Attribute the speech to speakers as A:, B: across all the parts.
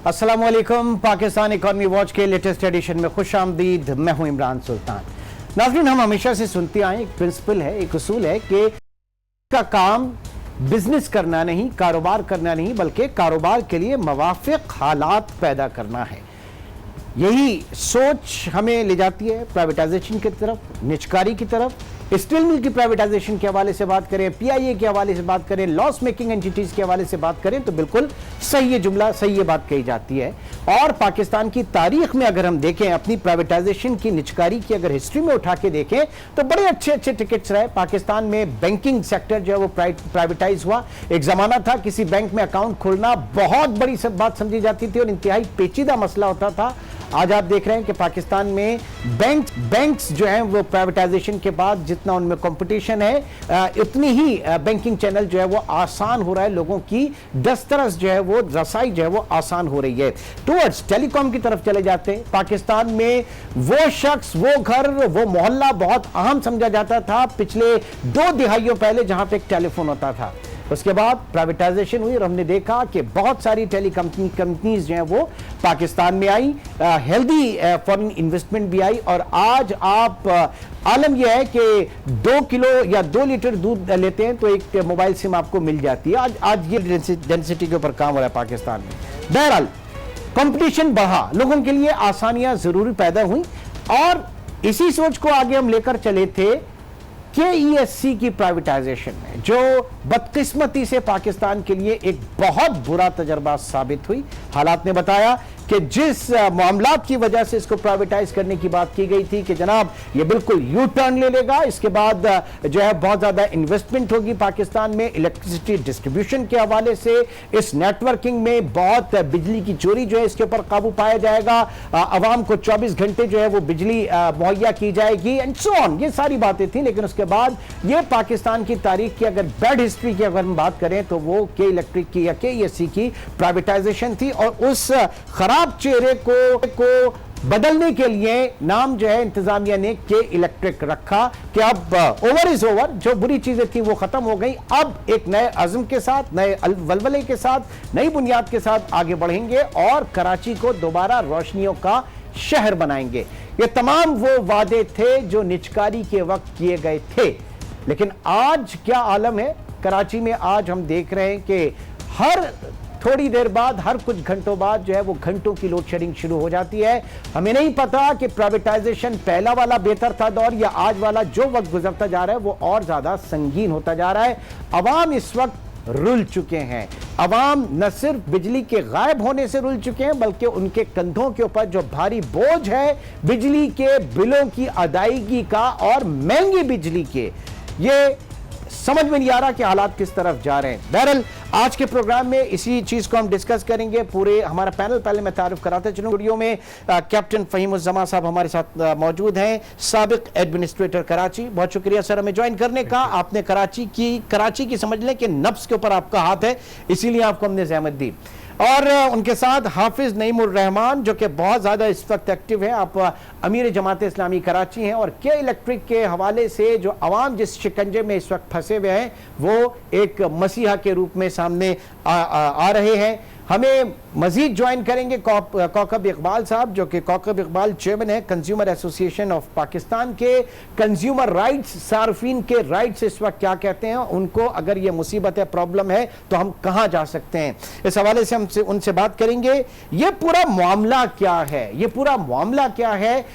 A: अस्सलामुअलैकुम। Pakistan economy watch के latest edition में खुश आमदीद। मैं हूं इमरान सुल्तान। नाज़रीन, हम हमेशा से सुनते आए एक प्रिंसिपल है, एक उसूल है कि का काम बिजनेस करना नहीं, कारोबार करना नहीं, बल्कि कारोबार के लिए मुवाफिक हालात पैदा करना है। यही सोच हमें ले जाती है प्राइवेटाइजेशन की तरफ, निजकारी की तरफ। स्टील मिल की प्राइवेटाइजेशन के हवाले से बात करें, पीआईए के हवाले से बात करें, लॉस मेकिंग एंटिटीज के हवाले से बात करें तो बिल्कुल सही ये जुमला, सही ये बात कही जाती है। और पाकिस्तान की तारीख में अगर हम देखें, अपनी प्राइवेटाइजेशन की, निजकारी की अगर हिस्ट्री में उठा के देखें तो बड़े अच्छे अच्छे टिकट्स रहे। पाकिस्तान में बैंकिंग सेक्टर जो है वो प्राइवेटाइज हुआ। एक जमाना था किसी बैंक में अकाउंट खोलना बहुत बड़ी सब बात समझी जाती थी और इंतहाई पेचीदा मसला होता था। आज आप देख रहे हैं कि पाकिस्तान में बैंक्स जो हैं वो प्राइवेटाइजेशन के बाद जितना उनमें कंपटीशन है, उतनी ही बैंकिंग चैनल जो है वो आसान हो रहा है। लोगों की दस्तरस जो है वो, रसाई जो है वो आसान हो रही है। टुवर्ड्स टेलीकॉम की तरफ चले जाते हैं। पाकिस्तान में वो शख्स, वो घर, वो मोहल्ला बहुत अहम समझा जाता था पिछले 2 दिहाइयों पहले, जहां पे एक टेलीफोन होता था। उसके बाद प्राइवेटाइजेशन हुई और हमने देखा कि बहुत सारी टेली कंपनीज जो हैं वो पाकिस्तान में आई, हेल्दी फॉरेन इन्वेस्टमेंट भी आई। और आज आप आलम यह है कि 2 किलो या 2 लीटर दूध लेते हैं तो एक मोबाइल सिम आपको मिल जाती है। आज ये डेंसिटी के ऊपर काम हो रहा है पाकिस्तान में। बहरहाल कंपटीशन बढ़ा, लोगों के लिए आसानियां जरूरी पैदा हुई और इसी सोच को आगे हम लेकर चले थे केईएससी की प्राइवेटाइजेशन में, जो बदकिस्मती से पाकिस्तान के लिए एक बहुत बुरा तजर्बा साबित हुई। हालात ने बताया कि जिस मामलात की वजह से इसको प्राइवेटाइज करने की बात की गई थी कि जनाब ये बिल्कुल यू टर्न ले लेगा, इसके बाद जो है बहुत ज्यादा इन्वेस्टमेंट होगी पाकिस्तान में इलेक्ट्रिसिटी डिस्ट्रीब्यूशन के हवाले से, इस नेटवर्किंग में बहुत बिजली की चोरी जो है इसके ऊपर काबू पाया जाएगा, आवाम को 24 घंटे जो है वो बिजली मुहैया की जाएगी एंड सो ऑन। ये सारी बातें थी, लेकिन उसके बाद ये पाकिस्तान की तारीख की अगर बैड हिस्ट्री की अगर हम बात करें तो वो के इलेक्ट्रिक की या केईएससी की प्राइवेटाइजेशन थी। और उस खराब चेहरे को बदलने के लिए नाम जो है इंतजामिया ने के इलेक्ट्रिक रखा कि अब ओवर इज ओवर, जो बुरी चीजें थी वो खत्म हो गई। अब एक नए अज़्म के साथ, नए वलवले के साथ, नई बुनियाद के साथ आगे बढ़ेंगे और कराची को दोबारा रोशनियों का शहर बनाएंगे। ये तमाम वो वादे थे जो निजकारी के वक्त किए गए थे। लेकिन आज क्या आलम है कराची में? आज हम देख रहे हैं कि हर थोड़ी देर बाद, हर कुछ घंटों बाद जो है वो घंटों की लोड शेडिंग शुरू हो जाती है। हमें नहीं पता कि प्राइवेटाइजेशन पहला वाला बेहतर था दौर या आज वाला जो वक्त गुजरता जा रहा है वो और ज्यादा संगीन होता जा रहा है। अवाम इस वक्त रुल चुके हैं। अवाम न सिर्फ बिजली के गायब होने से रुल चुके हैं, बल्कि उनके कंधों के ऊपर जो भारी बोझ है बिजली के बिलों की अदायगी का और महंगी बिजली के, ये समझ में नहीं आ रहा कि हालात किस तरफ जा रहे हैं। बहरहाल आज के प्रोग्राम में इसी चीज को हम डिस्कस करेंगे। पूरे हमारा पैनल पहले मैं तारुफ कराते चलूं। स्टूडियो में कैप्टन फहीमुज़्ज़मा साहब हमारे साथ मौजूद हैं, साबिक एडमिनिस्ट्रेटर कराची। बहुत शुक्रिया सर हमें ज्वाइन करने का। आपने कराची की समझ लें कि नफ्स के ऊपर आपका हाथ है, इसीलिए आपको हमने ज़हमत दी। और उनके साथ हाफिज नईमुर रहमान जो कि बहुत ज़्यादा इस वक्त एक्टिव है, आप अमीर जमात इस्लामी कराची हैं और के इलेक्ट्रिक के हवाले से जो अवाम जिस शिकंजे में इस वक्त फंसे हुए हैं वो एक मसीहा के रूप में सामने आ रहे हैं। हमें मजीद ज्वाइन करेंगे कौकब इकबाल साहब, जो कि कौकब इकबाल चेयरमैन है कंज्यूमर एसोसिएशन ऑफ पाकिस्तान के। कंज्यूमर राइट्स, सार्फिन के राइट्स इस वक्त क्या कहते हैं, उनको अगर ये मुसीबत है, प्रॉब्लम है तो हम कहाँ जा सकते हैं, इस हवाले से हम उनसे बात करेंगे। ये पूरा मामला क्या है, ये पूरा मामला क्या है,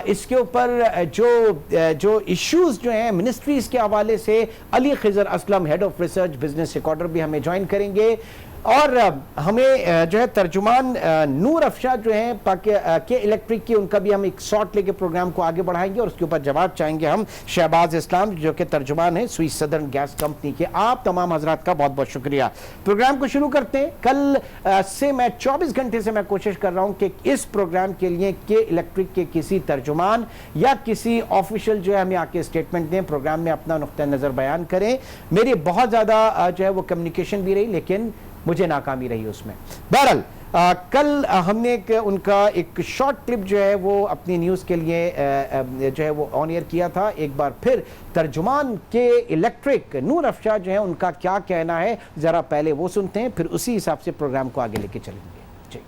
A: इसके ऊपर जो इश्यूज जो हैं मिनिस्ट्रीज के हवाले से Ali Khizar Aslam, head of research Business Recorder भी हमें ज्वाइन करेंगे। और हमें जो है तर्जुमान नूर अफशा जो है के इलेक्ट्रिक की, उनका भी हम एक शॉर्ट लेके प्रोग्राम को आगे बढ़ाएंगे और उसके ऊपर जवाब चाहेंगे हम शहबाज इस्लाम जो कि तर्जुमान है स्विस सदर्न गैस कंपनी के। आप तमाम हजरात का बहुत बहुत शुक्रिया। प्रोग्राम को शुरू करते हैं। कल से मैं 24 घंटे से मैं कोशिश कर रहा हूं कि इस प्रोग्राम के लिए के इलेक्ट्रिक के किसी तर्जुमान या किसी ऑफिशियल जो है हमें आके स्टेटमेंट दें, प्रोग्राम में अपना नुक्ता नज़र बयान करें। मेरी बहुत ज़्यादा जो है वो कम्युनिकेशन भी रही, लेकिन मुझे नाकामी रही उसमें। बहरहाल कल हमने उनका एक शॉर्ट क्लिप जो है वो अपनी न्यूज़ के लिए जो है वो ऑन एयर किया था। एक बार फिर तर्जुमान के इलेक्ट्रिक नूर अफशा जो है उनका क्या कहना है, ज़रा पहले वो सुनते हैं, फिर उसी हिसाब से प्रोग्राम को आगे लेके चलेंगे। जी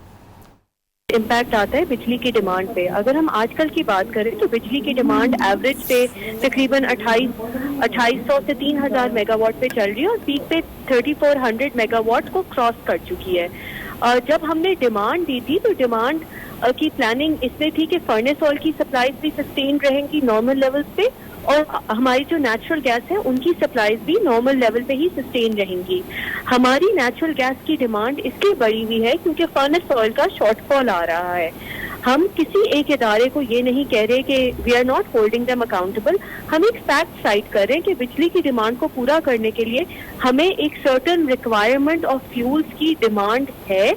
B: इम्पैक्ट आता है बिजली की डिमांड पे। अगर हम आजकल की बात करें तो बिजली की डिमांड एवरेज पे तकरीबन 2800 से 3000 मेगावाट पे चल रही है और पीक पे 3400 मेगावाट को क्रॉस कर चुकी है। जब हमने डिमांड दी थी तो डिमांड की प्लानिंग इसमें थी कि फर्नेस ऑयल की सप्लाईज भी सस्टेन रहेंगी नॉर्मल लेवल्स पे और हमारी जो नेचुरल गैस है उनकी सप्लाईज भी नॉर्मल लेवल पे ही सस्टेन रहेंगी। हमारी नेचुरल गैस की डिमांड इसलिए बढ़ी हुई है क्योंकि फर्नेस ऑयल का शॉर्टफॉल आ रहा है। हम किसी एक इदारे को ये नहीं कह रहे कि we are not holding them accountable, हम एक फैक्ट साइट कर रहे हैं कि बिजली की डिमांड को पूरा करने के लिए हमें एक सर्टेन रिक्वायरमेंट ऑफ फ्यूल्स की डिमांड है,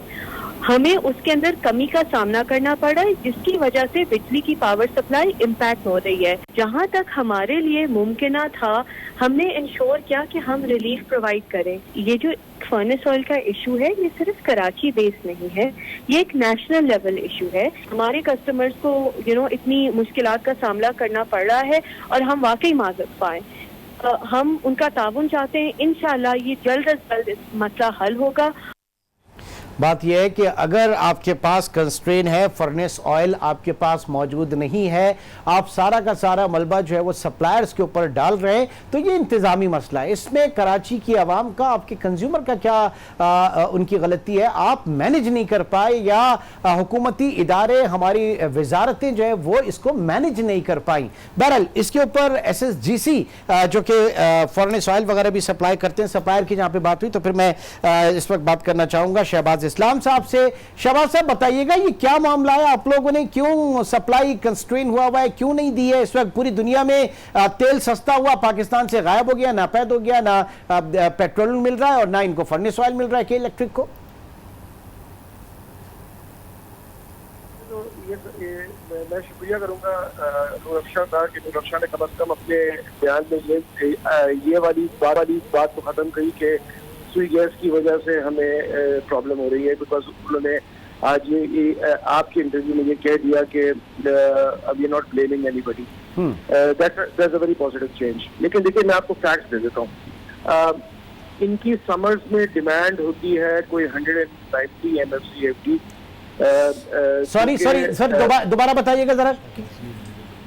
B: हमें उसके अंदर कमी का सामना करना पड़ रहा है जिसकी वजह से बिजली की पावर सप्लाई इम्पैक्ट हो रही है। जहां तक हमारे लिए मुमकिन था हमने इंश्योर किया कि हम रिलीफ प्रोवाइड करें। ये जो फर्नेस ऑयल का इशू है ये सिर्फ कराची बेस्ड नहीं है, ये एक नेशनल लेवल इशू है। हमारे कस्टमर्स को इतनी मुश्किलात का सामना करना पड़ रहा है और हम वाकई माजरत पाएं। हम उनका ताउन चाहते हैं, इंशाल्लाह ये जल्द अज जल्द इस मसला हल होगा।
A: बात यह है कि अगर आपके पास कंस्ट्रेन है, फर्नेस ऑयल आपके पास मौजूद नहीं है, आप सारा का सारा मलबा जो है वो सप्लायर्स के ऊपर डाल रहे हैं, तो ये इंतज़ामी मसला है। इसमें कराची की आवाम का, आपके कंज्यूमर का क्या उनकी गलती है? आप मैनेज नहीं कर पाए या हुकूमती इदारे, हमारी वजारतें जो है वो इसको मैनेज नहीं कर पाई? बहरहाल इसके ऊपर SSGC जो कि फर्नेस ऑयल वगैरह भी सप्लाई करते हैं, सप्लायर की जहाँ पे बात हुई, तो फिर मैं इस वक्त बात करना चाहूँगा शहबाज इस्लाम साहब से। शहबाज साहब बताइएगा ये क्या मामला है, आप लोगों ने क्यों सप्लाई कंस्ट्रेन हुआ है, क्यों नहीं दी है? इस वक्त पूरी दुनिया में तेल सस्ता हुआ पाकिस्तान से गायब हो गया, नापैद हो गया, ना पेट्रोल मिल रहा है और ना इनको फर्नेस ऑयल मिल रहा है कि इलेक्ट्रिक को।
C: मैं शुक्रिया करूंगा नूरअफ़शा का कि नूरअफ़शा ने कम अज कम अपने बयान में ये वाली बात को खत्म कही कि सुई गैस की वजह से हमें प्रॉब्लम हो रही है। बिकॉज उन्होंने आज ये आपके इंटरव्यू में ये कह दिया कि अब ये not blaming anybody, that's a very positive change. लेकिन देखिए मैं आपको फैक्ट्स दे देता हूँ। इनकी समर्स में डिमांड होती है कोई 190 MMCFD।
A: सॉरी सर दोबारा बताइएगा जरा।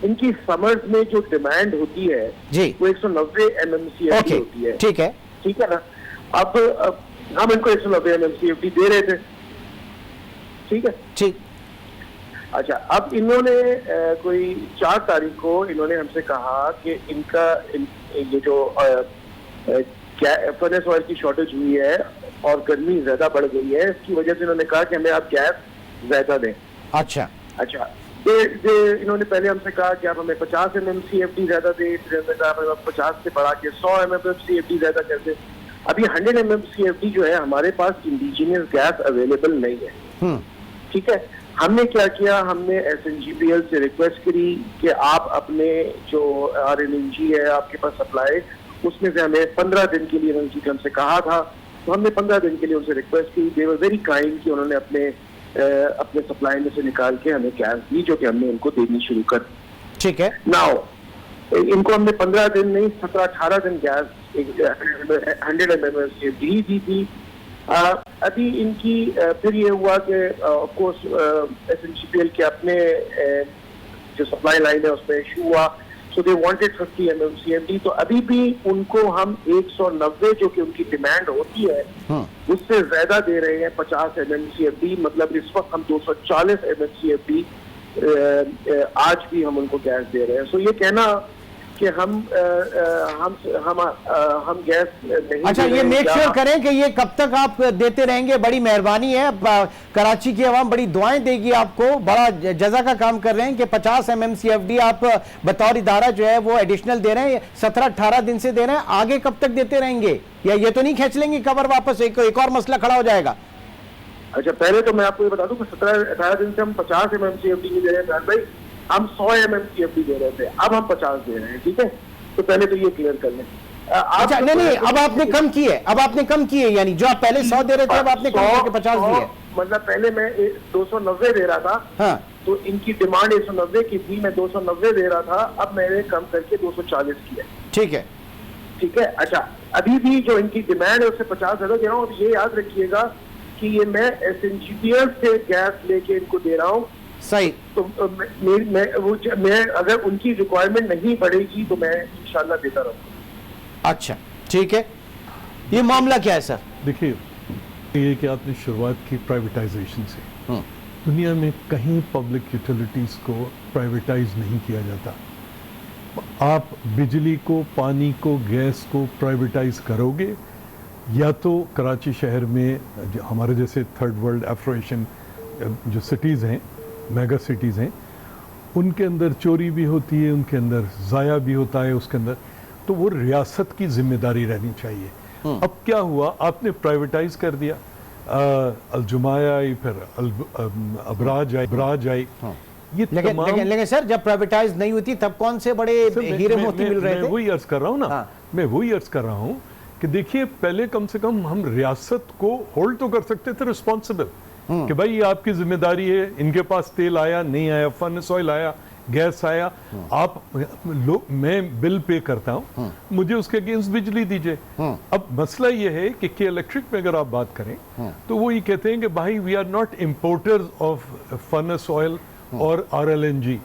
C: इनकी समर्स में जो डिमांड होती है
A: जी
C: वो 190 MMCFD होती है। ठीक है ना। अब हम इनको 190 MMCFD दे रहे थे, ठीक है।
A: ठीक।
C: अच्छा, अब इन्होंने कोई 4 तारीख को इन्होंने हमसे कहा कि इनका ये जो फर्नेस ऑयल की शॉर्टेज हुई है और गर्मी ज्यादा बढ़ गई है, इसकी वजह से इन्होंने कहा कि हमें आप गैस ज्यादा दें। अच्छा, इन्होंने पहले हमसे कहा कि आप हमें 50 MMCFD ज्यादा दें, फिर हमने कहा हमें 50 से बढ़ा के 100 MMCFD ज्यादा कर दें। अभी 100 MMCFD जो है हमारे पास इंडिजिनियस गैस अवेलेबल नहीं है, ठीक है। हमने क्या किया, हमने SNGPL से रिक्वेस्ट करी कि आप अपने जो RLNG है आपके पास सप्लाई, उसमें से हमें 15 दिन के लिए उन्होंने हमसे कहा था, तो हमने 15 दिन के लिए उनसे रिक्वेस्ट की। दे वर वेरी काइंड कि उन्होंने अपने सप्लाई में से निकाल के हमें गैस दी, जो कि हमने उनको देनी शुरू कर। ठीक है। नाउ इनको हमने 15 दिन नहीं 17-18 दिन गैस 100 MMCFD दी थी। अभी इनकी फिर ये हुआ कि ऑफ कोर्स SNGPL के अपने जो सप्लाई लाइन है उसमें इशू हुआ, सो दे वांटेड 50 MMCFD। तो अभी भी उनको हम 190 जो कि उनकी डिमांड होती है उससे ज्यादा दे रहे हैं, 50 MMCFD। मतलब इस वक्त हम 240 MMCFD आज भी हम उनको गैस दे रहे हैं। सो ये कहना कि हम गैस नहीं। अच्छा, ये मेक श्योर करें कि ये कब तक आप देते रहेंगे, बड़ी मेहरबानी है। कराची की आवाम बड़ी दुआएं देगी आपको, बड़ा जजा का काम कर रहे हैं कि 50 MMCFD आप बतौर इदारा जो है वो एडिशनल दे रहे हैं, 17-18 दिन से दे रहे हैं। आगे कब तक देते रहेंगे, या ये तो नहीं खींच लेंगे कवर वापस, एक और मसला खड़ा हो जाएगा? अच्छा, पहले तो मैं आपको ये बता दूं कि 17-18 दिन से हम 50 MMCFD नहीं दे रहे हैं भाई, हम 100 MMCFD दे रहे थे, अब हम 50 दे रहे हैं, ठीक है। तो पहले तो ये क्लियर कर लें। अच्छा, नहीं, अब आपने कम किए, यानी जो आप पहले 100 दे रहे थे अब आपने कम करके 50 दिए। मतलब पहले मैं 290 दे रहा था, हाँ। तो इनकी डिमांड 190 की थी, मैं 290 दे रहा था, अब मैंने कम करके 240 किया। ठीक है। अच्छा, अभी भी जो इनकी डिमांड है उससे 50 ज्यादा दे रहा हूँ। अब ये याद रखिएगा कि ये मैं एसएनजीपीएल से गैस लेके इनको दे रहा हूँ।
A: सही।
C: तो मैं अगर उनकी रिक्वायरमेंट नहीं बढ़ेगी तो मैं इंशाल्लाह देता रहूँगा।
A: अच्छा ठीक है, ये मामला क्या है सर?
D: देखिए, ये कि आपने शुरुआत की प्राइवेटाइजेशन से। दुनिया में कहीं पब्लिक यूटिलिटीज़ को प्राइवेटाइज नहीं किया जाता। आप बिजली को, पानी को, गैस को प्राइवेटाइज करोगे या तो कराची शहर में हमारे जैसे थर्ड वर्ल्ड अफ्रो एशियन जो सिटीज़ हैं, मेगा सिटीज़ हैं, उनके अंदर चोरी भी होती है, उनके अंदर ज़ाया भी होता है उसके अंदर, तो वो रियासत की जिम्मेदारी रहनी चाहिए। अब क्या हुआ, आपने प्राइवेटाइज कर दिया, अलजुमाया आई, फिर अबराज आई, ये
A: लेकिन सर जब प्राइवेटाइज नहीं होती तब कौन से बड़े हीरे मोती मिल रहे थे?
D: मैं वही अर्ज कर रहा हूँ ना, मैं वही अर्ज कर रहा हूँ कि देखिए, पहले कम से कम हम रियासत को होल्ड तो कर सकते थे रिस्पॉन्सिबल, कि भाई ये आपकी जिम्मेदारी है, इनके पास तेल आया नहीं आया, फर्नेस ऑयल आया, गैस आया, आप मैं बिल पे करता हूं, मुझे उसके अगेंस्ट बिजली दीजिए। अब मसला ये है कि इलेक्ट्रिक में अगर आप बात करें तो वो ये कहते हैं कि भाई we are not importers of furnace oil और RLNG,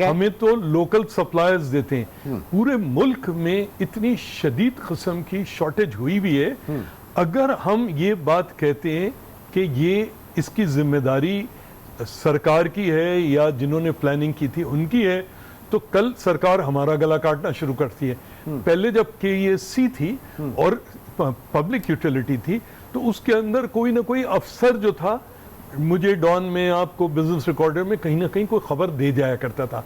D: हमें तो लोकल सप्लायर्स देते हैं। पूरे मुल्क में इतनी शदीद किस्म की शॉर्टेज हुई भी है। अगर हम ये बात कहते हैं कि ये इसकी जिम्मेदारी सरकार की है या जिन्होंने प्लानिंग की थी उनकी है, तो कल सरकार हमारा गला काटना शुरू करती है। पहले जब KESC थी और पब्लिक यूटिलिटी थी तो उसके अंदर कोई ना कोई अफसर जो था, मुझे डॉन में, आपको बिजनेस रिकॉर्डर में कहीं ना कहीं कोई खबर दे जाया करता था।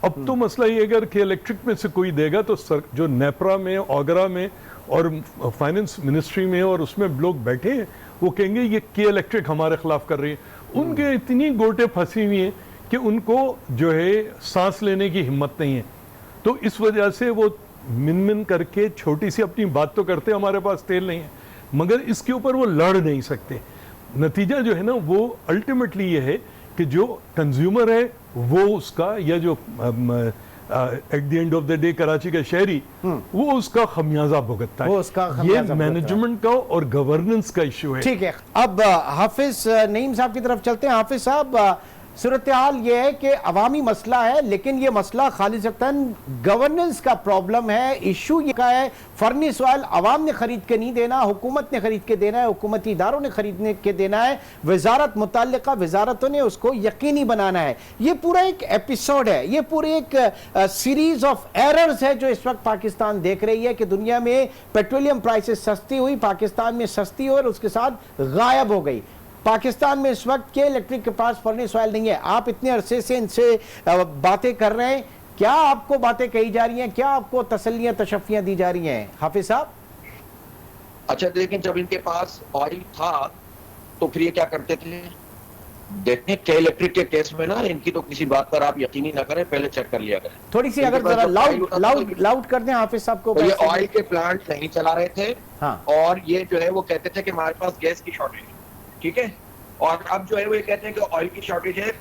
D: अब तो मसला ये, अगर के इलेक्ट्रिक में से कोई देगा तो जो नेपरा में, ओगरा में और फाइनेंस मिनिस्ट्री में और उसमें लोग बैठे हैं, वो कहेंगे ये के इलेक्ट्रिक हमारे खिलाफ कर रही है। उनके इतनी गोटे फंसी हुई हैं कि उनको जो है सांस लेने की हिम्मत नहीं है। तो इस वजह से वो मिन करके छोटी सी अपनी बात तो करते, हमारे पास तेल नहीं है, मगर इसके ऊपर वो लड़ नहीं सकते। नतीजा जो है ना, वो अल्टीमेटली ये है कि जो कंज्यूमर है वो उसका, या जो at the end of the day Karachi का शहरी, वो उसका खमियाजा भुगतता है। ये मैनेजमेंट का और गवर्नेंस का इशू है।
A: ठीक है, अब हाफिज नईम साहब की तरफ चलते हैं। हाफिज साहब, सूरत हाल ये है कि अवामी मसला है, लेकिन ये मसला खालिसतन गवर्नेंस का प्रॉब्लम है। इशू ये का है, फर्नेस ऑयल अवाम ने खरीद के नहीं देना, हुकूमत ने खरीद के देना है, हुकूमती इदारों ने खरीदने के देना है, वजारत मुतल्लिका वजारतों ने उसको यकीनी बनाना है। ये पूरा एक एपिसोड है, ये पूरी एक सीरीज ऑफ एरर्स है जो इस वक्त पाकिस्तान देख रही है कि दुनिया में पेट्रोलियम प्राइसेस सस्ती हुई, पाकिस्तान में सस्ती और उसके साथ गायब हो गई। पाकिस्तान में इस वक्त के इलेक्ट्रिक के पास फर्नेस ऑयल नहीं है। आप इतने अरसे से इनसे बातें कर रहे हैं, क्या आपको बातें कही जा रही हैं, क्या आपको तसल्लियां तशफ़ियां दी जा रही हैं हाफिज साहब?
E: अच्छा, लेकिन जब इनके पास ऑयल था तो फिर ये क्या करते थे? देखें के इलेक्ट्रिक के केस में ना, इनकी तो किसी बात पर आप यकीन ही ना करें, पहले चेक कर लिया करें।
A: थोड़ी सी अगर जरा लाउड कर दें हाफिज साहब को।
E: तो ये ऑयल के प्लांट नहीं चला रहे थे।
A: हाँ।
E: और ये जो है वो कहते थे कि हमारे पास गैस की शॉर्टेज है, ठीक है। और अब जो है वो ये कहते हैं कि ऑयल की शॉर्टेज है।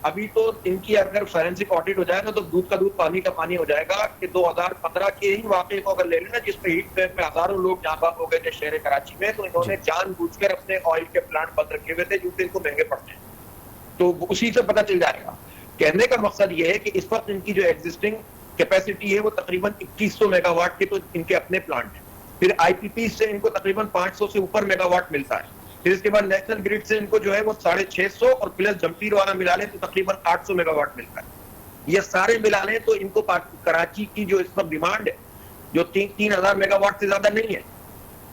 E: अभी तो इनकी अगर फॉरेंसिक ऑडिट हो जाए ना, तो दूध का दूध पानी का पानी हो जाएगा कि 2015 के ही वाकये को अगर ले लेना, जिसमें हीट वेव में हजारों लोग जाँ बाग हो गए थे शहर कराची में, तो इन्होंने जानबूझकर अपने ऑयल के प्लांट बंद रखे हुए थे जिनसे इनको महंगे पड़ते हैं। तो उसी से पता चल जाएगा। कहने का मकसद ये है कि इस वक्त इनकी जो एग्जिस्टिंग कैपेसिटी है वो तकरीबन 2100 मेगावाट के तो इनके अपने प्लांट है। फिर IPP से इनको तकरीबन 500 से ऊपर मेगावाट मिलता है। फिर इसके बाद नेशनल ग्रिड से इनको जो है वो 650 और प्लस जमशेद वाला मिला लें तो तकरीबन 800 मेगावाट मिलता है। ये सारे मिला लें तो इनको कराची की जो इस वक्त डिमांड है, जो 3000 मेगावाट से ज्यादा नहीं है,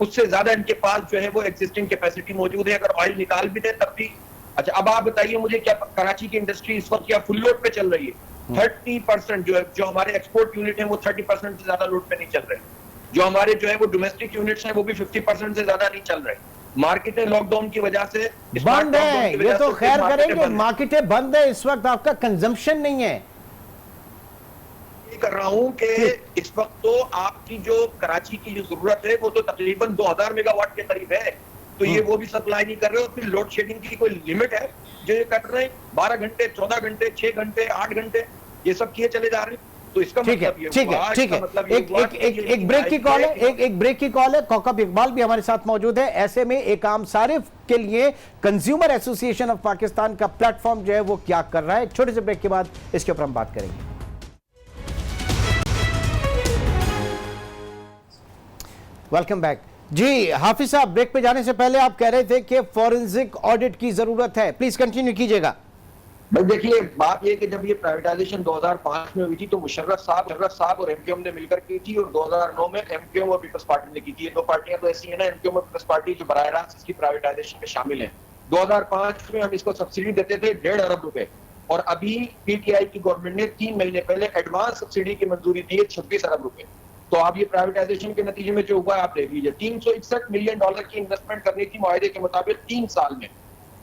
E: उससे ज्यादा इनके पास जो है वो एग्जिस्टिंग कैपेसिटी मौजूद है। अगर ऑयल निकाल भी दे तब भी। अच्छा, अब आप बताइए मुझे, क्या कराची की इंडस्ट्री इस वक्त क्या फुल लोड पे चल रही है? 30% जो हमारे एक्सपोर्ट यूनिट है वो 30% से ज्यादा लोड पे नहीं चल रहे। जो हमारे जो है वो डोमेस्टिक यूनिट्स हैं वो भी 50% से ज्यादा नहीं चल रहे। मार्केटें लॉकडाउन की वजह से
A: बंद है। ये तो खैर करेंगे, मार्केटें बंद है इस वक्त, आपका कंजम्पशन नहीं है।
E: ये कर रहा हूं कि इस वक्त तो आपकी जो कराची की जो जरूरत है वो तो तकरीबन 2000 मेगावाट के करीब है। तो ये वो भी सप्लाई नहीं कर रहे। और फिर लोड शेडिंग की कोई लिमिट है जो ये कर रहे हैं? 12 घंटे, 14 घंटे, 6 घंटे, 8 घंटे, ये सब किए चले जा रहे हैं। तो इसका
A: ठीक है,
E: मतलब ये
A: ठीक
E: हुआ,
A: है, ठीक
E: इसका
A: है।
E: मतलब ये
A: एक
E: हुआ
A: एक
E: कि
A: एक
E: ये
A: एक ब्रेक की कॉल है, एक ब्रेक की कॉल है। कौकब इकबाल भी हमारे साथ मौजूद है। ऐसे में एक आम सारिफ के लिए कंज्यूमर एसोसिएशन ऑफ पाकिस्तान का प्लेटफॉर्म जो है वो क्या कर रहा है, एक छोटे से ब्रेक के बाद इसके ऊपर हम बात करेंगे। वेलकम बैक जी। हाफिज साहब, ब्रेक पे जाने से पहले आप कह रहे थे कि फॉरेंसिक ऑडिट की जरूरत है, प्लीज कंटिन्यू कीजिएगा।
E: भाई देखिए, बात ये कि जब ये प्राइवेटाइजेशन 2005 में हुई थी तो मुशर्रफ साहब और एमक्यूएम ने मिलकर की थी, और 2009 में एमक्यूएम और पीपल्स पार्टी ने की थी। ये दो पार्टियां तो ऐसी है ना, एमक्यूएम और पीपल्स पार्टी, जो बराह रास्त इसकी प्राइवेटाइजेशन में शामिल है। 2005 में हम इसको सब्सिडी देते थे 1.5 अरब रुपए, और अभी पीटीआई की गवर्नमेंट ने 3 महीने पहले एडवांस सब्सिडी की मंजूरी दी है 26 अरब रुपए। तो आप ये प्राइवेटाइजेशन के नतीजे में जो हुआ है आप देख लीजिए, $361 मिलियन की इन्वेस्टमेंट करनी थी मुआहदे के मुताबिक 3 साल में,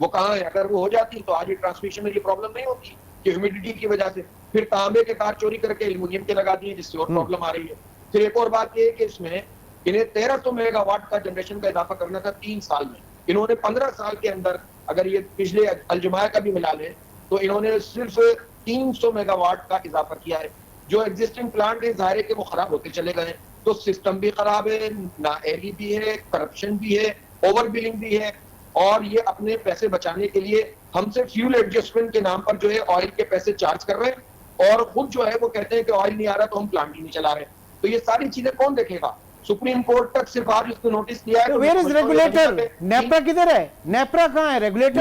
E: वो कहाँ है? अगर वो हो जाती तो आज ये ट्रांसमिशन में ये प्रॉब्लम नहीं होती कि ह्यूमिडिटी की वजह से। फिर तांबे के तार चोरी करके एल्युमिनियम के लगा दिए, जिससे और प्रॉब्लम आ रही है। फिर एक और बात ये है कि इसमें इन्हें 1300 मेगावाट का जनरेशन का इजाफा करना था 3 साल में। इन्होंने 15 साल के अंदर, अगर ये पिछले अलजमाया का भी मिला ले, तो इन्होंने सिर्फ 300 मेगावाट का इजाफा किया है। जो एग्जिस्टिंग प्लांट है ज़ाहिर है कि वो खराब होते चले गए, तो सिस्टम भी खराब है, नाअहली भी है, करप्शन भी है, ओवर बिलिंग भी है, और ये अपने पैसे बचाने के लिए हमसे फ्यूल एडजस्टमेंट के नाम पर जो है ऑयल के पैसे चार्ज कर रहे हैं, और खुद जो है वो कहते हैं कि ऑयल नहीं आ रहा तो हम प्लांट ही नहीं चला रहे। तो ये सारी चीजें कौन देखेगा? सुप्रीम कोर्ट तक सिर्फ आज इसको नोटिस दिया है।
A: Where is regulator? नेपरा किधर है? नेपरा कहाँ है? रेगुलेटर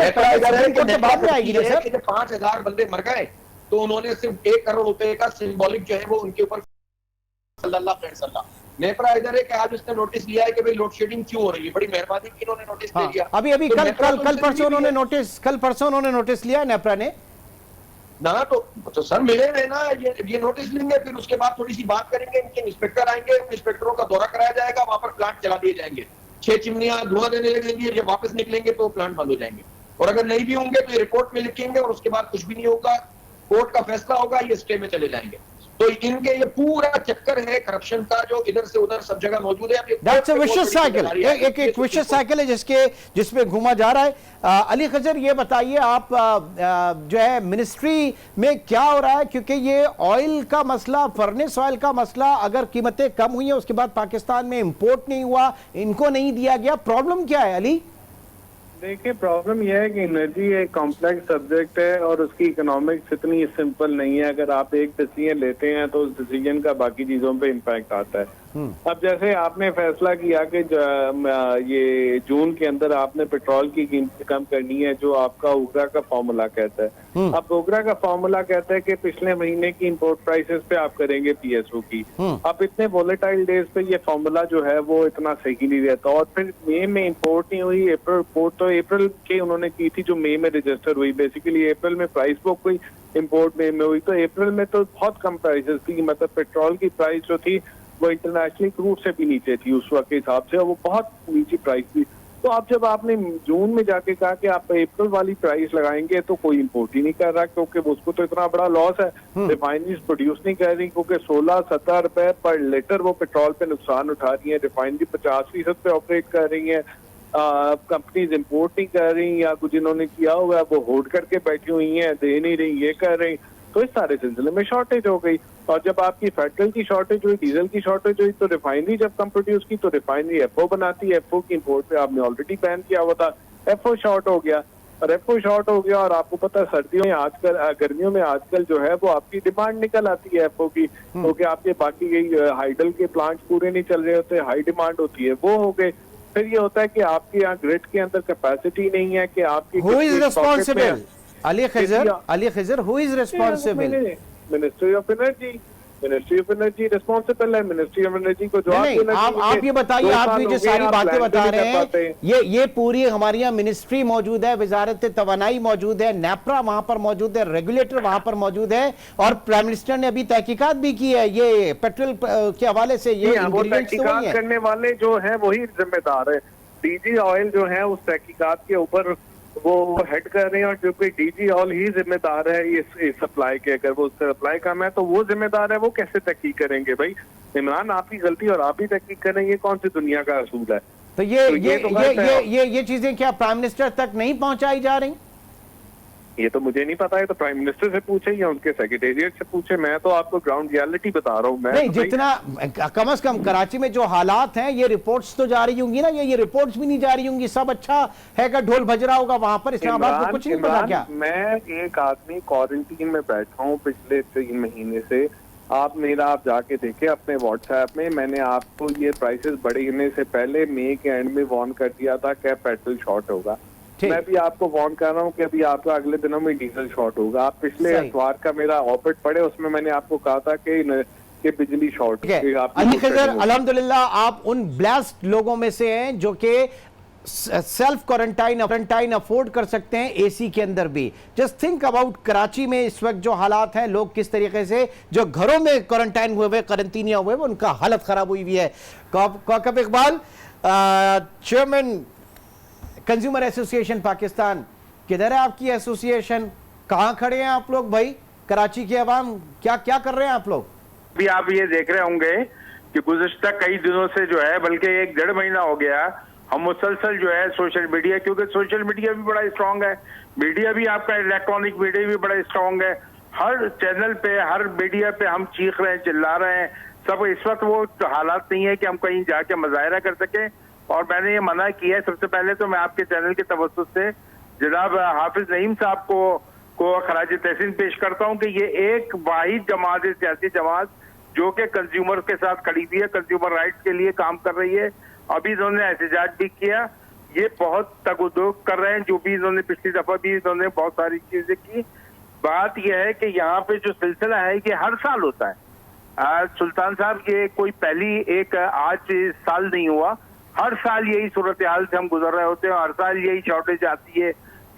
E: 5,000 बंदे मर गए तो उन्होंने सिर्फ 1 करोड़ रुपए का सिंबॉलिक जो है वो उनके ऊपर नेपरा इधर है कि आज उसने नोटिस लिया है कि भाई लोड शेडिंग क्यों हो रही है। बड़ी मेहरबानी की इन्होंने नोटिस दे दिया।
A: अभी
E: तो
A: कल परसों उन्होंने नोटिस लिया है नेपरा ने
E: ना, तो सर मिले हुए ना, ये नोटिस लेंगे, फिर उसके बाद थोड़ी सी बात करेंगे, इनके इंस्पेक्टर आएंगे, इंस्पेक्टरों का दौरा कराया जाएगा, वहां पर प्लांट चला दिए जाएंगे, 6 चिमनियां धुआं देने लगेंगी, जब वापस निकलेंगे तो प्लांट बंद हो जाएंगे। और अगर नहीं भी होंगे तो ये रिपोर्ट में लिखेंगे, और उसके बाद कुछ भी नहीं होगा, कोर्ट का फैसला होगा, ये स्टे में चले जाएंगे। तो इनके ये पूरा चक्कर है करप्शन का, जो इधर से उधर सब जगह मौजूद है।
A: दैट्स अ विशियस साइकिल, एक विशियस साइकिल है जिसमें घुमा जा रहा है। अली खजर, ये बताइए आप जो है मिनिस्ट्री में क्या हो रहा है, क्योंकि ये ऑयल का मसला, फर्नेस ऑयल का मसला, अगर कीमतें कम हुई हैं उसके बाद पाकिस्तान में इंपोर्ट नहीं हुआ, इनको नहीं दिया गया, प्रॉब्लम क्या है अली?
F: देखिए, प्रॉब्लम यह है कि एनर्जी एक कॉम्प्लेक्स सब्जेक्ट है और उसकी इकोनॉमिक्स इतनी सिंपल नहीं है। अगर आप एक डिसीजन लेते हैं तो उस डिसीजन का बाकी चीजों पे इम्पैक्ट आता है। अब जैसे आपने फैसला किया कि ये जून के अंदर आपने पेट्रोल की कीमत कम करनी है, जो आपका ओगरा का फॉर्मूला कहता है। अब ओगरा का फॉर्मूला कहता है कि पिछले महीने की इंपोर्ट प्राइसेस पे आप करेंगे पीएसओ की। अब इतने वोलेटाइल डेज पे ये फॉर्मूला जो है वो इतना सही नहीं रहता। और फिर मई में इंपोर्ट नहीं हुई, अप्रैल रिपोर्ट तो अप्रैल के उन्होंने की थी जो मई में रजिस्टर हुई। बेसिकली अप्रैल में प्राइस बुक हुई, इंपोर्ट मई में हुई, तो अप्रैल में तो बहुत कम प्राइसेस थी। मतलब पेट्रोल की प्राइस जो थी वो इंटरनेशनल क्रूड से भी नीचे थी उस वक्त के हिसाब से, और वो बहुत नीची प्राइस थी। तो अब जब आपने जून में जाके कहा कि आप अप्रैल वाली प्राइस लगाएंगे तो कोई इंपोर्ट ही नहीं कर रहा, क्योंकि उसको तो इतना बड़ा लॉस है। रिफाइनरीज प्रोड्यूस नहीं कर रही, क्योंकि 16-17 रुपए पर लीटर वो पेट्रोल पे नुकसान उठा रही है। रिफाइनरी 50% पे ऑपरेट कर रही है। कंपनीज इंपोर्ट नहीं कर रही, या कुछ इन्होंने किया हुआ है वो होल्ड करके बैठी हुई हैं, दे नहीं रही, ये कर रही। तो इस सारे सिलसिले में शॉर्टेज हो गई। और जब आपकी पेट्रोल की शॉर्टेज हुई, डीजल की शॉर्टेज हुई, तो रिफाइनरी जब कम प्रोड्यूस की तो रिफाइनरी एफओ बनाती है। एफओ की इंपोर्ट पे आपने ऑलरेडी बैन किया हुआ था, एफओ शॉर्ट हो गया। और एफओ शॉर्ट हो गया, और आपको पता है सर्दियों में आजकल, गर्मियों में आजकल जो है वो आपकी डिमांड निकल आती है एफओ की, क्योंकि आपके बाकी हाइडल के प्लांट पूरे नहीं चल रहे होते, हाई डिमांड होती है, वो हो गए। फिर ये होता है कि आपके यहाँ ग्रिड के अंदर कैपेसिटी नहीं है कि आपकी
A: Who is responsible? Ali Khizr, who is responsible?
F: Ministry of energy responsible है। मिनिस्ट्री ऑफ एनर्जी को जो
A: आप ये बताइए, आप जो सारी बातें बता रहे हैं, ये पूरी हमारे यहाँ मिनिस्ट्री मौजूद है, वजारत तवानाई मौजूद है, नेपरा वहां पर मौजूद है, रेगुलेटर वहां पर मौजूद है, और प्राइम मिनिस्टर ने अभी तहकीकात भी की है ये पेट्रोल के हवाले से। ये
F: तहकीकात करने वाले जो है वही जिम्मेदार है। डीजी ऑयल जो है उस तहकीकात के ऊपर वो हेड कर रहे हैं, और जो कि डीजी ऑयल ही जिम्मेदार है इस सप्लाई के। अगर वो सप्लाई कम है तो वो जिम्मेदार है, वो कैसे तहकीक करेंगे? भाई इमरान, आपकी गलती और आप ही तहकीक करें, ये कौन सी दुनिया का असूल है?
A: तो ये चीजें क्या प्राइम मिनिस्टर तक नहीं पहुंचाई जा रही?
F: ये तो मुझे नहीं पता है, तो प्राइम मिनिस्टर से पूछे या उनके सेक्रेटेरिएट से पूछे। मैं तो आपको ग्राउंड रियलिटी बता रहा हूँ। मैं
A: नहीं,
F: तो
A: जितना कम से कम कराची में जो हालात हैं, ये रिपोर्ट्स तो जा रही होंगी ना, ये रिपोर्ट्स भी नहीं जा रही होंगी, सब अच्छा है का ढोल बज रहा होगा वहां पर, इस्लामाबाद को कुछ नहीं पता क्या?
F: मैं एक आदमी क्वारंटीन में बैठा हूँ पिछले 3 महीने से। आप जाके देखे अपने व्हाट्सएप में, मैंने आपको ये प्राइसेस बढ़ने से पहले मई के एंड में वार्न कर दिया था कि पेट्रोल शॉर्ट होगा। मैं भी आपको वार्न कर रहा हूँ कि अभी आपका अगले दिनों में डीजल शॉर्ट होगा। आप पिछले इतवार का मेरा ऑफिट पढ़े, उसमें मैंने आपको कहा था कि बिजली शॉर्ट होगी।
A: अली खजर, अल्हम्दुलिल्लाह आप उन ब्लेस्ड लोगों में से हैं जो कि सेल्फ क्वारंटाइन अफोर्ड कर सकते हैं एसी के अंदर भी। जस्ट थिंक अबाउट कराची में इस वक्त जो हालात हैं, लोग किस तरीके से जो घरों में क्वारंटाइन हुए, क्वारंटीनिया हुए, उनका हालत खराब हुई हुई है। Kaukab Iqbal, chairman consumer association Pakistan, किधर है आपकी एसोसिएशन? कहां खड़े हैं आप लोग भाई? कराची की आवाम क्या क्या कर रहे हैं आप लोग?
G: अभी आप ये देख रहे होंगे कि गुज़िश्ता कई दिनों से जो है, बल्कि 1-1.5 महीना हो गया, हम मुसलसल जो है सोशल मीडिया, क्योंकि सोशल मीडिया भी बड़ा स्ट्रांग है, मीडिया भी आपका इलेक्ट्रॉनिक मीडिया भी बड़ा स्ट्रांग है, हर चैनल पे, हर मीडिया पे हम चीख रहे हैं, चिल्ला रहे हैं। सब इस वक्त वो हालात नहीं है कि हम कहीं जाके मुजाहरा कर सके, और मैंने ये मना किया है। सबसे पहले तो मैं आपके चैनल के तवज्जुह से जनाब हाफिज नईम साहब को खराज तहसीन पेश करता हूँ कि ये एक वाहिद जमात है, सियासी जमात, जो कि कंज्यूमर के साथ खड़ी हुई है, कंज्यूमर राइट्स के लिए काम कर रही है। अभी इन्होंने एहतजाज भी किया, ये बहुत तगुदुक कर रहे हैं, जो भी इन्होंने पिछली दफा भी इन्होंने बहुत सारी चीजें की। बात यह है कि यहाँ पे जो सिलसिला है ये हर साल होता है। सुल्तान साहब, ये कोई पहली एक आज साल नहीं हुआ, हर साल यही सूरत हाल से हम गुजर रहे होते हैं, हर साल यही शॉर्टेज आती है,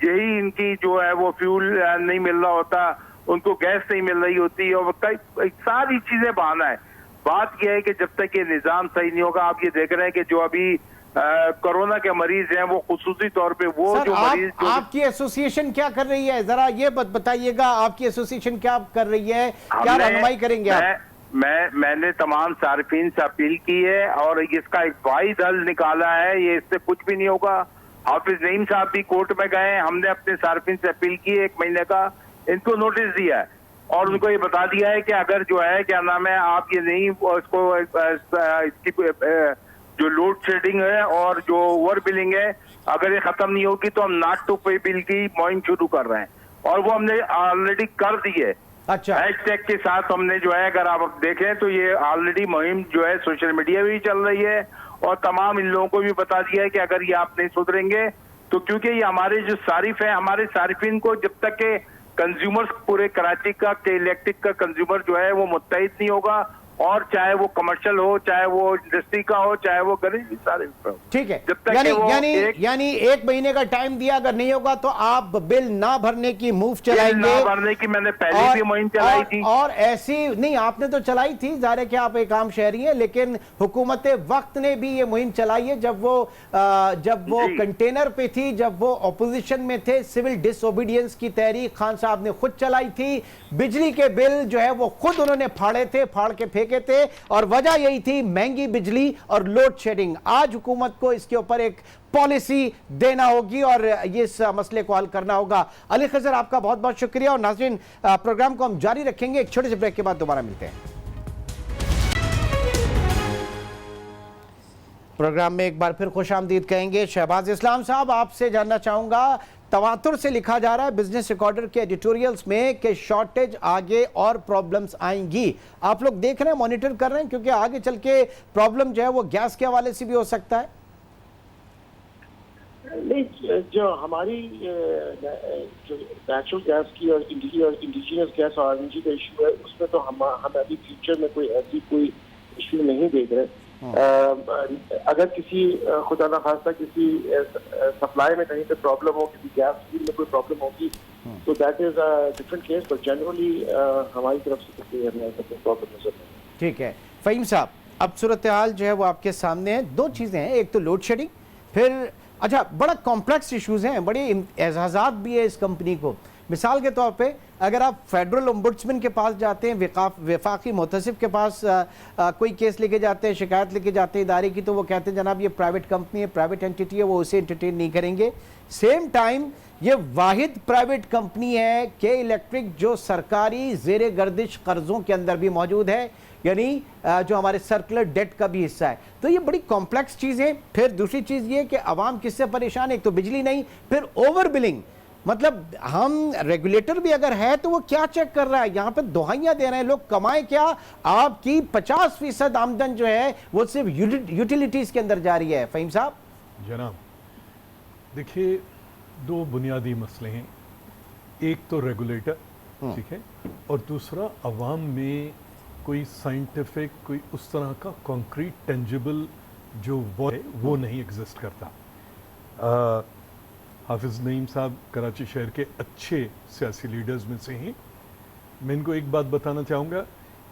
G: यही इनकी जो है वो फ्यूल नहीं मिल रहा होता, उनको गैस नहीं मिल रही होती, और कई सारी चीजें बहाना है। बात यह है कि जब तक ये निजाम सही नहीं होगा, आप ये देख रहे हैं कि जो अभी कोरोना के मरीज हैं वो खुसूसी तौर पे वो
A: सर,
G: जो मरीज
A: आपकी एसोसिएशन क्या कर रही है, जरा ये बताइएगा, आपकी एसोसिएशन क्या कर रही है, क्या रहनुमाई करेंगे आप?
G: मैंने तमाम सार्फिन से अपील की है और इसका एक वाहिद हल निकाला है, ये इससे कुछ भी नहीं होगा। हाफिज नईम साहब भी कोर्ट में गए, हमने अपने सार्फिन से अपील की है, 1 महीने का इनको नोटिस दिया है और उनको ये बता दिया है कि अगर जो है क्या नाम है, आप ये नहीं इसको इसकी जो लोड शेडिंग है और जो ओवर बिलिंग है, अगर ये खत्म नहीं होगी तो हम नॉट टू पे बिल की मुहिम शुरू कर रहे हैं और वो हमने ऑलरेडी कर दी है।
A: अच्छा,
G: हैशटैग के साथ हमने जो है, अगर आप देखें तो ये ऑलरेडी मुहिम जो है सोशल मीडिया भी चल रही है और तमाम इन लोगों को भी बता दिया है कि अगर ये आप नहीं सुधरेंगे तो, क्योंकि ये हमारे जो सारिफ है, हमारे सारिफिन को जब तक के कंज्यूमर्स पूरे कराची का के इलेक्ट्रिक का कंज्यूमर जो है वो मुत्तहिद नहीं होगा, और चाहे वो कमर्शियल हो, चाहे वो इंडस्ट्री का हो, चाहे वो गरीब सारे,
A: ठीक है। यानी 1 महीने का टाइम दिया, अगर नहीं होगा तो आप बिल ना भरने की मूव चलाएंगे।
G: ना भरने की मैंने पहले भी मुहिम चलाई थी
A: और ऐसी नहीं, आपने तो चलाई थी, जाहिर है कि आप एक आम शहरी हैं, लेकिन हुकूमत वक्त ने भी ये मुहिम चलाई है जब वो कंटेनर पे थी, जब वो ऑपोजिशन में थे। सिविल डिसओबीडियंस की तहरीक खान साहब ने खुद चलाई थी, बिजली के बिल जो है वो खुद उन्होंने फाड़े थे, फाड़ के फेंके थे, और वजह यही थी महंगी बिजली और लोड शेडिंग। आज हुकूमत को इसके ऊपर एक पॉलिसी देना होगी और इस मसले को हल करना होगा। अली खजर, आपका बहुत बहुत शुक्रिया, और नाज़रीन प्रोग्राम को हम जारी रखेंगे, एक छोटे से ब्रेक के बाद दोबारा मिलते हैं। प्रोग्राम में एक बार फिर खुशामदीद कहेंगे। शहबाज इस्लाम साहब, आपसे जानना चाहूंगा, तवातुर से लिखा जा रहा है बिजनेस रिकॉर्डर के एडिटोरियल्स में कि शॉर्टेज आगे और प्रॉब्लम्स आएंगी, आप लोग देख रहे हैं, मॉनिटर कर रहे हैं, क्योंकि आगे चल के प्रॉब्लम जो है वो गैस के हवाले से भी हो सकता है?
C: नहीं, जो हमारी जो नेचुरल गैस की और इंडिजिनस गैस और एलएनजी का इशू है, उसमें तो हम अभी फ्यूचर में कोई इशू नहीं देख रहे। अगर किसी खुदा न खास्ता किसी सप्लाई में कहीं पे प्रॉब्लम हो, किसी गैस फील्ड में कोई प्रॉब्लम होगी, तो that is a different case, but generally हमारी तरफ से कोई प्रॉब्लम नजर नहीं।
A: ठीक है फ़हीम साहब, अब सूरत हाल जो है वो आपके सामने है। 2 चीज़ें हैं, एक तो लोड शेडिंग, फिर अच्छा बड़ा कॉम्प्लेक्स इशूज़ हैं, बड़े एजाज़ात भी है इस कंपनी को, मिसाल के तौर पे अगर आप फेडरल ओम्बुड्समैन के पास जाते हैं, वफाकी मुहतसिब के पास कोई केस लेके जाते हैं, शिकायत लेके जाते हैं इदारे की, तो वो कहते हैं जनाब ये प्राइवेट कंपनी है, प्राइवेट एंटिटी है, वो उसे एंटरटेन नहीं करेंगे। सेम टाइम ये वाहिद प्राइवेट कंपनी है के इलेक्ट्रिक जो सरकारी जेर गर्दिश कर्जों के अंदर भी मौजूद है, यानी जो हमारे सर्कुलर डेट का भी हिस्सा है। तो ये बड़ी कॉम्प्लेक्स चीज़ है। फिर दूसरी चीज़ ये कि अवाम किससे परेशान है, एक तो बिजली नहीं, फिर ओवर बिलिंग। मतलब हम रेगुलेटर भी अगर है तो वो क्या चेक कर रहा है, यहाँ पे दुहाइयाँ दे रहे हैं लोग, कमाए क्या, आपकी 50% आमदन जो है वो सिर्फ यूटिलिटीज के अंदर जा रही है। फहीम साहब
D: जनाब देखिए, दो बुनियादी मसले हैं, एक तो रेगुलेटर, ठीक है, और दूसरा अवाम में कोई साइंटिफिक, कोई उस तरह का कॉन्क्रीट टेंजिबल जो वो है वो नहीं एग्जिस्ट करता। हाफिज़ नईम साहब कराची शहर के अच्छे सियासी लीडर्स में से हैं। मैं इनको एक बात बताना चाहूँगा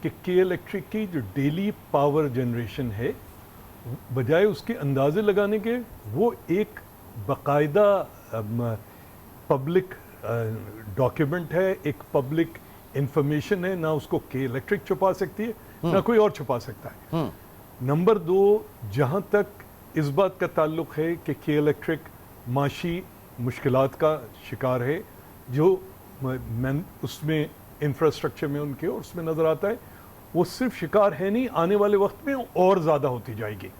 D: कि के इलेक्ट्रिक की जो डेली पावर जनरेशन है, बजाय उसके अंदाजे लगाने के, वो एक बाकायदा पब्लिक डॉक्यूमेंट है, एक पब्लिक इंफॉर्मेशन है, ना उसको के इलेक्ट्रिक छुपा सकती है ना कोई और छुपा सकता है। नंबर दो, जहाँ तक इस बात का ताल्लुक है कि के इलेक्ट्रिक माशी मुश्किलात का शिकार है, जो उसमें इंफ्रास्ट्रक्चर में उनके और उसमें नज़र आता है, वो सिर्फ शिकार है नहीं, आने वाले वक्त में और ज़्यादा होती जाएगी।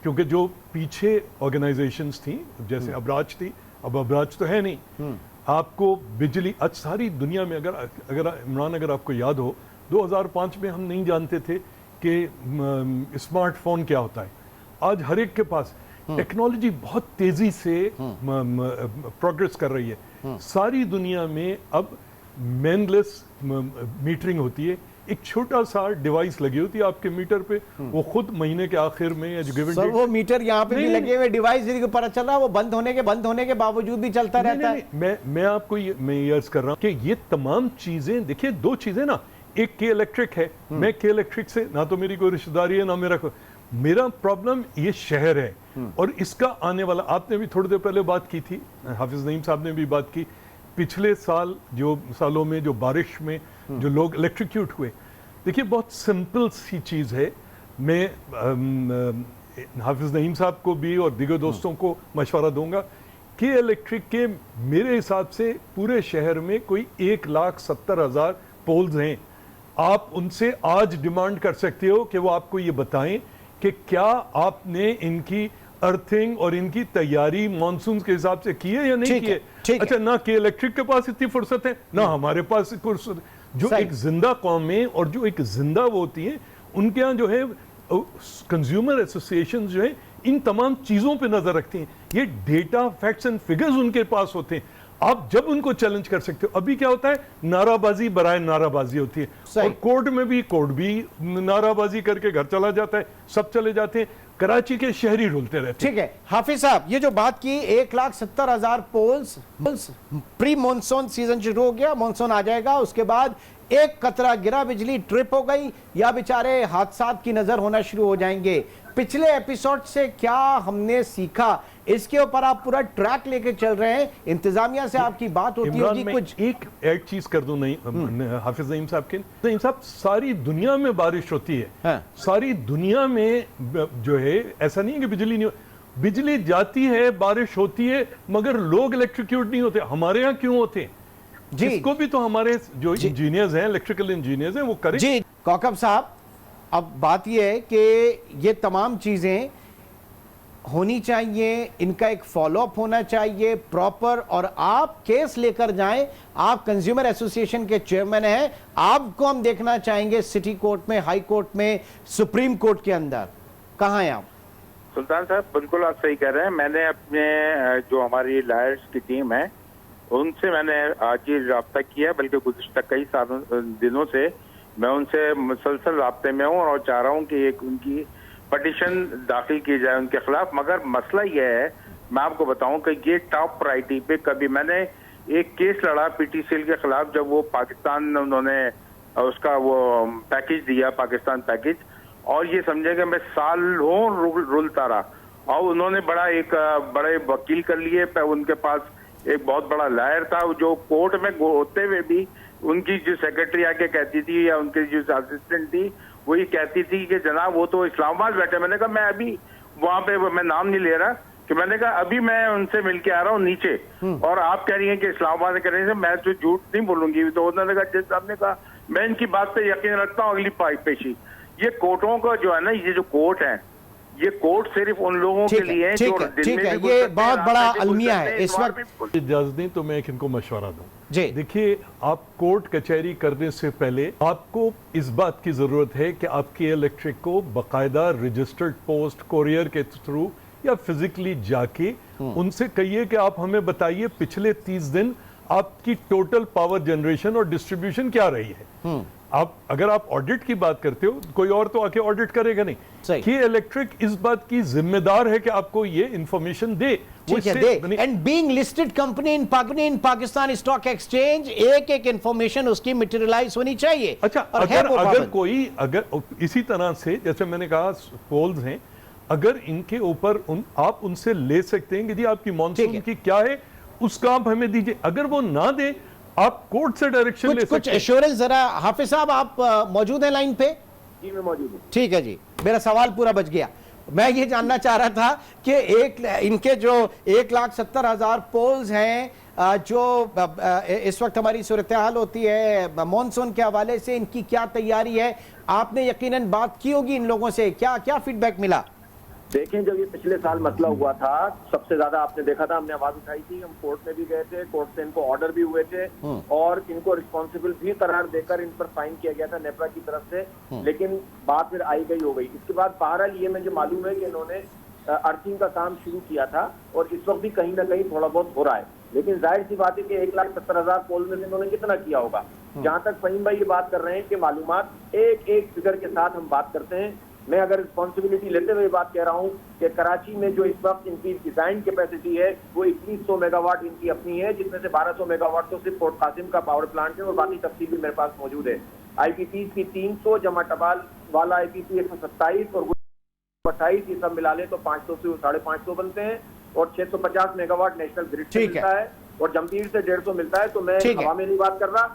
D: क्योंकि जो पीछे ऑर्गेनाइजेशंस थी, जैसे अबराज थी, अब अबराज तो है नहीं। आपको बिजली आज सारी दुनिया में, अगर इमरान अगर आपको याद हो, 2005 में हम नहीं जानते थे कि स्मार्टफोन क्या होता है। आज हर एक के पास टेक्नोलॉजी बहुत तेजी से प्रोग्रेस कर रही है। सारी दुनिया में अब मैनलेस मीटरिंग होती है, एक छोटा सा डिवाइस लगी होती है आपके मीटर पे, वो खुद महीने के आखिर में या जो गिवन
A: सर वो मीटर यहाँ पे भी लगे हुए डिवाइस जिनको पता चल रहा है वो बंद होने के बावजूद भी चलता रहता है।
D: मैं आपको मैं अर्ज कर रहा हूँ कि ये तमाम चीजें, देखिए दो चीजें ना, एक के इलेक्ट्रिक है, मैं के इलेक्ट्रिक से ना तो मेरी कोई रिश्तेदारी है ना मेरा प्रॉब्लम ये शहर है और इसका आने वाला। आपने भी थोड़ी देर पहले बात की थी, हाफिज नईम साहब ने भी बात की, पिछले सालों में जो बारिश में जो लोग इलेक्ट्रिक्यूट हुए। देखिए बहुत सिंपल सी चीज़ है। मैं हाफिज नईम साहब को भी और दीगर दोस्तों को मशवरा दूंगा कि इलेक्ट्रिक के मेरे हिसाब से पूरे शहर में कोई 1,70,000 पोल्स हैं। आप उनसे आज डिमांड कर सकते हो कि वो आपको ये बताएं कि क्या आपने इनकी अर्थिंग और इनकी तैयारी मानसून के हिसाब से की है या नहीं की है। अच्छा, ना कि इलेक्ट्रिक के पास इतनी फुर्सत है ना हमारे पास फुर्सत। जो एक जिंदा कौम है और जो एक जिंदा वो होती है, उनके यहाँ जो है कंज्यूमर एसोसिएशन जो है इन तमाम चीजों पे नजर रखती हैं। ये डेटा, फैक्ट्स एंड फिगर्स उनके पास होते हैं। आप जब उनको चैलेंज कर सकते हो। अभी क्या होता है, नाराबाजी बराए नाराबाजी होती है और कोर्ट भी नाराबाजी करके घर चला जाता है, सब चले जाते हैं, कराची के शहरी रुलते रहते हैं।
A: ठीक है हाफिज साहब, ये जो बात की 1,70,000 पोल्स प्री मॉनसून सीजन शुरू हो गया, मॉनसून आ जाएगा, उसके बाद एक कतरा गिरा बिजली ट्रिप हो गई या बेचारे हादसात की नजर होना शुरू हो जाएंगे। पिछले एपिसोड से क्या हमने सीखा, इसके ऊपर आप पूरा ट्रैक लेके चल रहे हैं, इंतजामिया से आपकी बात होती होगी कुछ।
D: एक ऐड चीज कर दूं, नहीं हाफिज नईम साहब के, नईम साहब सारी दुनिया में बारिश होती है। हाँ। सारी दुनिया में जो है, ऐसा नहीं है कि बिजली नहीं, बिजली जाती है, बारिश होती है, मगर लोग इलेक्ट्रिक्यूट नहीं होते। हमारे यहाँ क्यों होते हैं? इसको भी तो हमारे जो इंजीनियर्स हैं, इलेक्ट्रिकल इंजीनियर्स हैं, वो करें।
A: जी कौकब साहब, अब बात यह है कि ये तमाम चीजें होनी चाहिए, इनका एक फॉलोअप होना चाहिए प्रॉपर, और आप केस लेकर जाएं। आप कंज्यूमर एसोसिएशन के चेयरमैन हैं, आपको हम देखना चाहेंगे सिटी कोर्ट में, हाई कोर्ट में, सुप्रीम कोर्ट के अंदर। कहां हैं आप?
G: सुल्तान साहब बिल्कुल आप सही कह रहे हैं। मैंने अपने जो हमारी लॉयर्स की टीम है उनसे मैंने आज ही रब्ता किया, बल्कि गुज़िश्ता कई दिनों से मैं उनसे मुसलसल राब्ते में हूँ और चाह रहा हूँ कि एक उनकी पटिशन दाखिल की जाए उनके खिलाफ। मगर मसला यह है, मैं आपको बताऊं कि ये टॉप प्रायोरिटी पे कभी मैंने एक केस लड़ा पीटीसीएल के खिलाफ, जब वो पाकिस्तान उन्होंने उसका वो पैकेज दिया, पाकिस्तान पैकेज, और ये समझे कि मैं सालों रुलता रहा, और उन्होंने बड़े वकील कर लिए, उनके पास एक बहुत बड़ा लायर था, जो कोर्ट में होते हुए भी उनकी जो सेक्रेटरी आके कहती थी या उनकी जो असिस्टेंट थी वो ये कहती थी कि जनाब वो तो इस्लामाबाद बैठे। मैंने कहा मैं अभी वहां पे, मैं नाम नहीं ले रहा, कि मैंने कहा अभी मैं उनसे मिल के आ रहा हूँ नीचे, और आप कह रही हैं कि इस्लामाबाद करने से मैं तो झूठ नहीं बोलूंगी। तो उन्होंने कहा, जज साहब ने कहा मैं इनकी बात पे यकीन रखता हूँ, अगली पेशी। ये कोर्टों का जो है ना, ये जो कोर्ट है, ये कोर्ट सिर्फ उन लोगों के लिए है जो
A: ठीक है, ये बहुत बड़ा अलमिया है इस वक्त।
D: इजाजत दें तो मैं एक इनको मशवरा दूं
A: जी।
D: देखिए, आप कोर्ट कचहरी करने से पहले आपको इस बात की जरूरत है कि आपके इलेक्ट्रिक को बाकायदा रजिस्टर्ड पोस्ट कोरियर के थ्रू या फिजिकली जाके उनसे कहिए कि आप हमें बताइए पिछले 30 दिन आपकी टोटल पावर जनरेशन और डिस्ट्रीब्यूशन क्या रही है। आप अगर आप ऑडिट की बात करते हो, कोई और तो आके ऑडिट करेगा नहीं कि इलेक्ट्रिक इस बात की जिम्मेदार है कि आपको ये information they.
A: And being listed company in Pakistan stock exchange, एक इंफॉर्मेशन उसकी मटेरियलाइज होनी चाहिए।
D: अच्छा, अगर इसी तरह से जैसे मैंने कहा पोल्स हैं, अगर इनके ऊपर आप उनसे ले सकते हैं कि जी आपकी मॉनसून की क्या है, उसका आप हमें दीजिए। अगर वो ना दे, आप कोर्ट से डायरेक्शन ले सकते हैं।
A: कुछ एश्योरेंस जरा। हाफिज साहब आप मौजूद हैं लाइन पे?
C: जी मैं मौजूद हूँ।
A: ठीक है जी, मेरा सवाल पूरा बच गया। मैं ये जानना चाह रहा था कि इनके जो 1,70,000 पोल्स हैं, जो इस वक्त हमारी सूरत हाल होती है मॉनसून के हवाले से, इनकी क्या तैयारी है? आपने यकीनन बात की होगी इन लोगों से, क्या क्या फीडबैक मिला?
C: देखें, जब ये पिछले साल मसला हुआ था, सबसे ज्यादा आपने देखा था, हमने आवाज उठाई थी, हम कोर्ट में भी गए थे, कोर्ट से इनको ऑर्डर भी हुए थे और इनको रिस्पॉन्सिबल भी करार देकर इन पर फाइन किया गया था नेपरा की तरफ से, लेकिन बात फिर आई गई हो गई। इसके बाद बहरहाल ये मुझे मालूम है कि इन्होंने अर्थिंग का काम शुरू किया था और इस वक्त भी कहीं ना कहीं थोड़ा बहुत हो रहा है, लेकिन जाहिर सी बात है कि 1,70,000 पोल में से इन्होंने कितना किया होगा। जहां तक फहीम भाई ये बात कर रहे हैं कि मालूमात एक फिगर के साथ हम बात करते हैं, मैं अगर रिस्पॉन्सिबिलिटी लेते हुए बात कह रहा हूं कि कराची में जो इस वक्त इनकी डिजाइन कैपेसिटी है वो 2100 मेगावाट इनकी अपनी है, जिसमें से 1200 मेगावाट तो सिर्फ पोर्ट कासिम का पावर प्लांट है और बाकी तफसील भी मेरे पास मौजूद है। आईपीपी की 300 जमा टपाल वाला आईपीपी 127 और 28, ये सब मिला ले तो 500 से 550 बनते हैं और 650 मेगावाट नेशनल ग्रिड से मिलता है और जमपीर से 150 मिलता है। तो मैं हवा में नहीं बात कर रहा,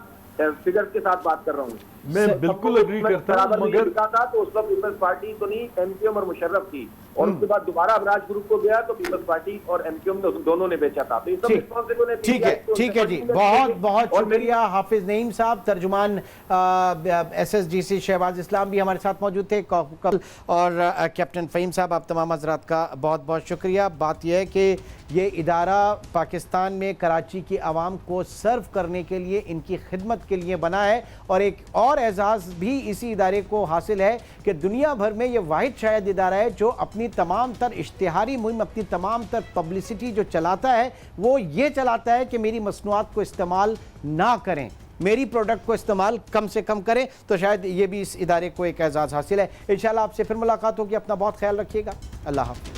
C: फिगर्स के साथ बात कर रहा हूँ।
D: मैं बिल्कुल एग्री करता हूं, मगर
C: था तो उस वक्त पीपल्स पार्टी तो नहीं, एमक्यूएम और मुशर्रफ थी, और उसके बाद दोबारा अबराज ग्रुप को गया तो पीपल्स पार्टी और एमक्यूएम दोनों ने बेचा था। तो ये सब रिस्पॉन्सिबल है। ठीक
A: है जी, बहुत बहुत शुक्रिया हाफिज नईम साहब। तर्जुमान SSGC शहबाज इस्लाम भी हमारे साथ मौजूद थे, और कैप्टन फहीम साहब, आप तमाम हजरात का बहुत बहुत शुक्रिया। बात यह है कि ये इदारा पाकिस्तान में कराची की आवाम को सर्व करने के लिए, इनकी खिदमत के लिए बना है, और एक और एजाज़ भी इसी इदारे को हासिल है कि दुनिया भर में ये वाहिद शायद इदारा है जो अपनी तमाम तर इश्तिहारी मुहिम, अपनी तमाम तर पब्लिसिटी जो चलाता है वो ये चलाता है कि मेरी मसनूआत को इस्तेमाल ना करें, मेरी प्रोडक्ट को इस्तेमाल कम से कम करें। तो शायद ये भी इस इदारे को एक एजाज़ हासिल है। इंशाल्लाह आपसे फिर मुलाकात होगी। अपना बहुत ख्याल रखिएगा। अल्लाह हाफ़िज़।